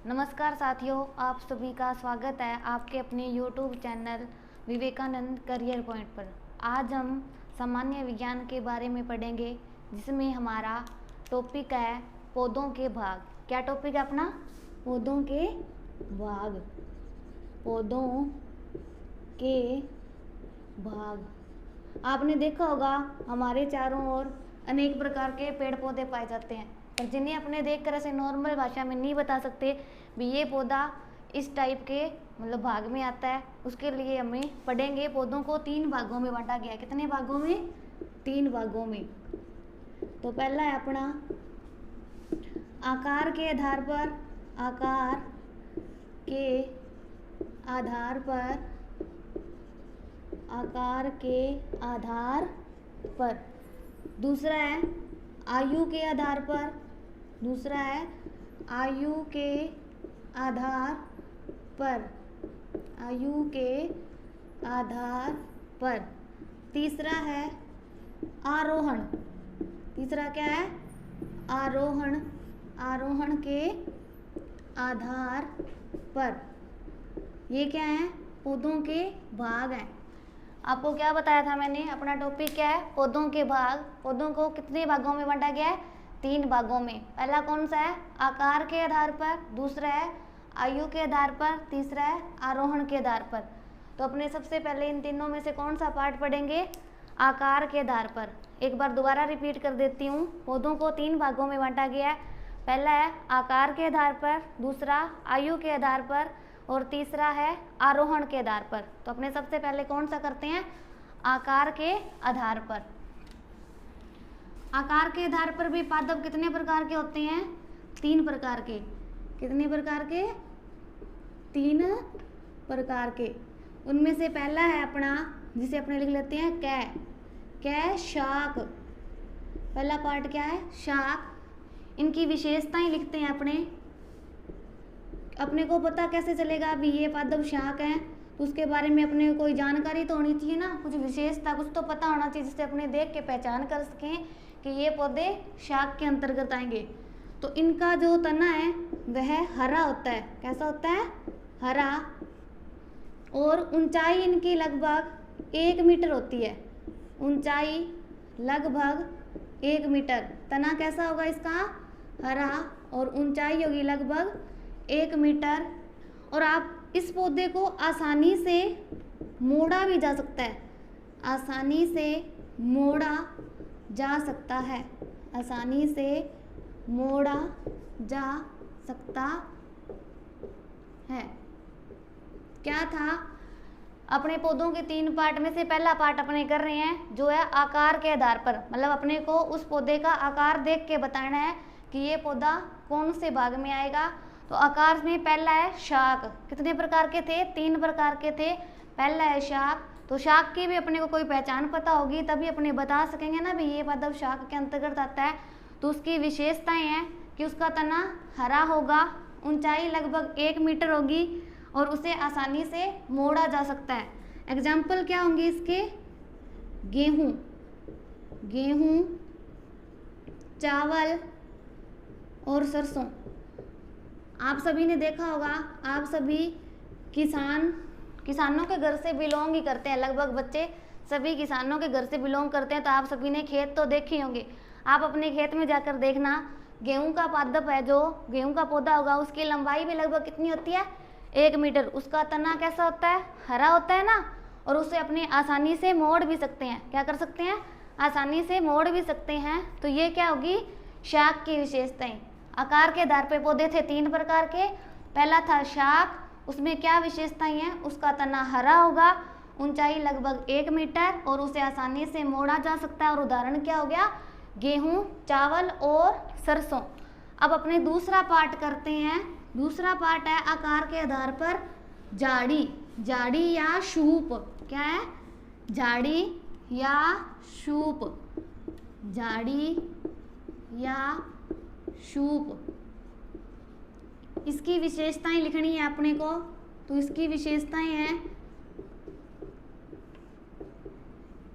नमस्कार साथियों, आप सभी का स्वागत है आपके अपने YouTube channel Vivekanand Career Point पर। आज हम सामान्य विज्ञान के बारे में पढ़ेंगे, जिसमें हमारा टॉपिक है पौधों के भाग। क्या टॉपिक है अपना? पौधों के भाग। पौधों के भाग। आपने देखा होगा हमारे चारों ओर अनेक प्रकार के पेड़ पौधे पाए जाते हैं, पर जिन्हें अपने देखकर ऐसे नॉर्मल भाषा में नहीं बता सकते भी ये पौधा इस टाइप के मतलब भाग में आता है। उसके लिए हमें पढ़ेंगे पौधों को 3 भागों में बांटा गया है। कितने भागों में? 3 भागों में। तो पहला है अपना आकार के आधार पर। आकार के आधार पर। आकार के आधार पर। दूसरा है आयु के आधार पर। दूसरा है आयु के आधार पर। आयु के आधार पर। तीसरा है आरोहण। तीसरा क्या है? आरोहण। आरोहण के आधार पर। ये क्या है? पौधों के भाग हैं। आपको क्या बताया था मैंने? अपना टॉपिक क्या है? पौधों के भाग। पौधों को कितने भागों में बांटा गया है? 3 भागों में। पहला कौन सा है? आकार के आधार पर। दूसरा है आयु के आधार पर। तीसरा है आरोहण के आधार पर। तो अपने सबसे पहले इन तीनों में से कौन सा पार्ट पढ़ेंगे? आकार के आधार पर। एक बार दोबारा रिपीट कर देती हूँ। पौधों को 3 भागों में बांटा गया है। पहला है आकार के आधार पर, दूसरा आयु के आधार पर और तीसरा है आरोहण के आधार पर। तो अपने सबसे पहले कौन सा करते हैं? आकार के आधार पर। आकार के आधार पर भी पादप कितने प्रकार के होते हैं? 3 प्रकार के। कितने प्रकार के? 3 प्रकार के। उनमें से पहला है अपना, जिसे अपने लिख लेते हैं कै शाक। पहला पार्ट क्या है? शाक। इनकी विशेषताएं लिखते हैं अपने को पता कैसे चलेगा भी ये पादप शाक है? तो उसके बारे में अपने को कोई जानकारी तो होनी चाहिए ना, कुछ विशेषता, कुछ तो पता होना चाहिए जिससे अपने देख के पहचान कर सकें कि ये पौधे शाक के अंतर्गत आएंगे। तो इनका जो तना है वह हरा होता है। कैसा होता है? हरा। और ऊंचाई इनकी लगभग 1 मीटर होती है। ऊंचाई लगभग 1 मीटर। तना कैसा होगा इसका? हरा। और ऊंचाई होगी लगभग 1 मीटर। और आप इस पौधे को आसानी से मोड़ा भी जा सकता है। आसानी से मोड़ा जा सकता है। आसानी से मोड़ा जा सकता है। क्या था? अपने पौधों के 3 पार्ट में से पहला पार्ट अपने कर रहे हैं जो है आकार के आधार पर। मतलब अपने को उस पौधे का आकार देख के बताना है कि ये पौधा कौन से भाग में आएगा। तो आकार में पहला है शाक। कितने प्रकार के थे? 3 प्रकार के थे। पहला है शाक। तो शाक की भी अपने को कोई पहचान पता होगी तभी अपने बता सकेंगे ना भी ये पादप शाक के अंतर्गत आता है। तो उसकी विशेषताएं हैं कि उसका तना हरा होगा, ऊंचाई लगभग 1 मीटर होगी और उसे आसानी से मोड़ा जा सकता है। एग्जाम्पल क्या होंगे इसके? गेहूँ, गेहूँ, चावल और सरसों। आप सभी ने देखा होगा, आप सभी किसानों के घर से बिलोंग ही करते हैं। लगभग बच्चे सभी किसानों के घर से बिलोंग करते हैं। तो आप सभी ने खेत तो देखे होंगे। आप अपने खेत में जाकर देखना, गेहूं का पादप है, जो गेहूं का पौधा होगा, उसकी लंबाई भी लगभग कितनी होती है? 1 मीटर। उसका तना कैसा होता है? हरा होता है ना। और उसे अपने आसानी से मोड़ भी सकते हैं। क्या कर सकते हैं? आसानी से मोड़ भी सकते हैं। तो ये क्या होगी? शाक की विशेषताएं। आकार के आधार पर पौधे थे 3 प्रकार के। पहला था शाक। उसमें क्या विशेषताएं हैं? उसका तना हरा होगा, ऊंचाई लगभग 1 मीटर और उसे आसानी से मोड़ा जा सकता है। और उदाहरण क्या हो गया? गेहूं, चावल और सरसों। अब अपने दूसरा पार्ट करते हैं। दूसरा पार्ट है आकार के आधार पर झाड़ी। झाड़ी या शूप। क्या है? झाड़ी या शूप। झाड़ी या शूप। इसकी विशेषताएं लिखनी है अपने को। तो इसकी विशेषताएं हैं,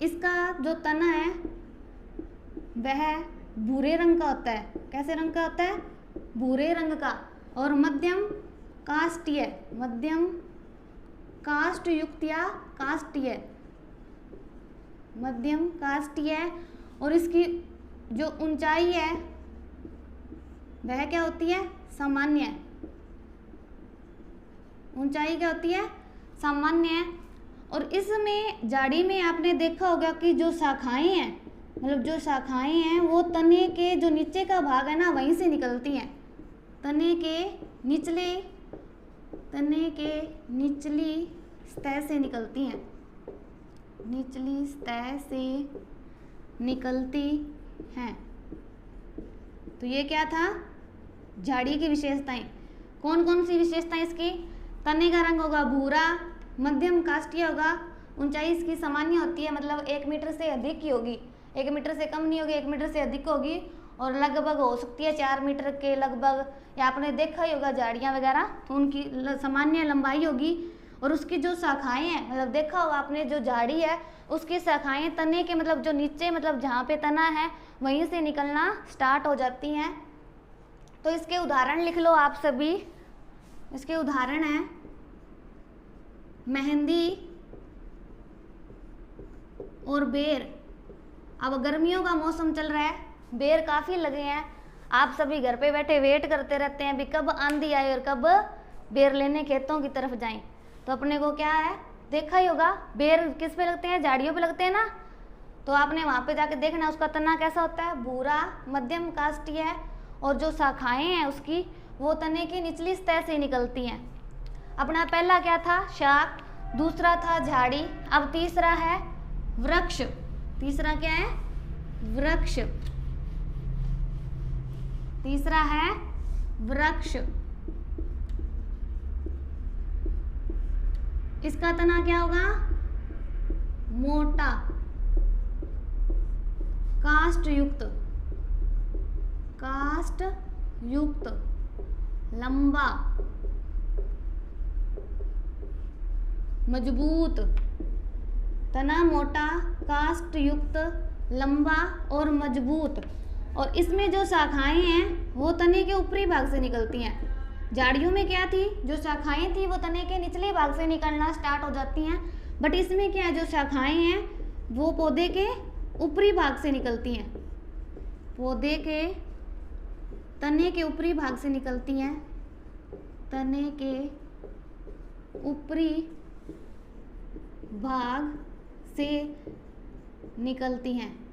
इसका जो तना है वह भूरे रंग का होता है। कैसे रंग का होता है? भूरे रंग का। और मध्यम काष्ठीय, मध्यम काष्ठयुक्त या काष्ठीय, मध्यम काष्ठीय। और इसकी जो ऊंचाई है वह क्या होती है? सामान्य। ऊंचाई क्या होती है? सामान्य। और इसमें झाड़ी में आपने देखा होगा कि जो शाखाएं हैं, मतलब जो शाखाएं हैं वो तने के जो नीचे का भाग है ना वहीं से निकलती हैं। तने के निचली सतह से निकलती हैं, निचली सतह से निकलती हैं। तो ये क्या था? झाड़ी की विशेषताएं। कौन कौन सी विशेषताएं इसकी? तने का रंग होगा भूरा, मध्यम काष्ठीय होगा, ऊंचाई इसकी सामान्य होती है, मतलब 1 मीटर से अधिक ही होगी, 1 मीटर से कम नहीं होगी, 1 मीटर से अधिक होगी, और लगभग हो सकती है 4 मीटर के लगभग, या आपने देखा ही होगा झाड़ियाँ वगैरह, तो उनकी सामान्य लंबाई होगी। और उसकी जो शाखाएं हैं, मतलब देखा होगा आपने जो झाड़ी है उसकी शाखाएं तने के मतलब जो नीचे मतलब जहाँ पे तना है वहीं से निकलना स्टार्ट हो जाती हैं। तो इसके उदाहरण लिख लो आप सभी। इसके उदाहरण हैं मेहंदी और बेर। अब गर्मियों का मौसम चल रहा है, बेर काफ़ी लगे हैं, आप सभी घर पे बैठे वेट करते रहते हैं भी कब आंधी आए और कब बेर लेने खेतों की तरफ जाएं। तो अपने को क्या है, देखा ही होगा बेर किस पे लगते हैं? झाड़ियों पे लगते हैं ना। तो आपने वहाँ पे जाके देखना उसका तना कैसा होता है, भूरा, मध्यम काष्ठीय है, और जो शाखाएं हैं उसकी वो तने की निचली सतह से निकलती हैं। अपना पहला क्या था? शाख। दूसरा था झाड़ी। अब तीसरा है वृक्ष। तीसरा क्या है? वृक्ष। तीसरा है वृक्ष। इसका तना क्या होगा? मोटा, काष्ठयुक्त, काष्ठयुक्त, लंबा, मजबूत। तना मोटा, काष्ठयुक्त, लंबा और मजबूत। और इसमें जो शाखाएं हैं वो तने के ऊपरी भाग से निकलती हैं। झाड़ियों में क्या थी? जो शाखाएं थी वो तने के निचले भाग से निकलना स्टार्ट हो जाती हैं, बट इसमें क्या है, जो शाखाएं हैं वो पौधे के ऊपरी भाग से निकलती हैं, पौधे के तने के ऊपरी भाग से निकलती हैं, तने के ऊपरी भाग से निकलती हैं,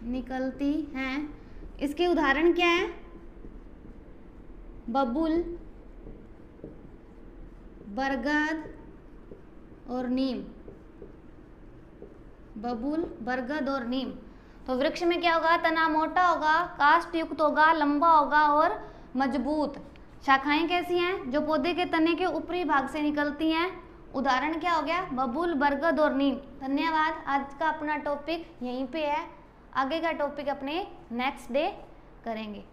निकलती हैं। इसके उदाहरण क्या है? बबूल, बरगद और नीम। बबूल, बरगद और नीम। तो वृक्ष में क्या होगा? तना मोटा होगा, काष्ठयुक्त होगा, लंबा होगा और मजबूत। शाखाएं कैसी हैं? जो पौधे के तने के ऊपरी भाग से निकलती हैं। उदाहरण क्या हो गया? बबूल, बरगद और नीम। धन्यवाद। आज का अपना टॉपिक यहीं पे है, आगे का टॉपिक अपने नेक्स्ट डे करेंगे।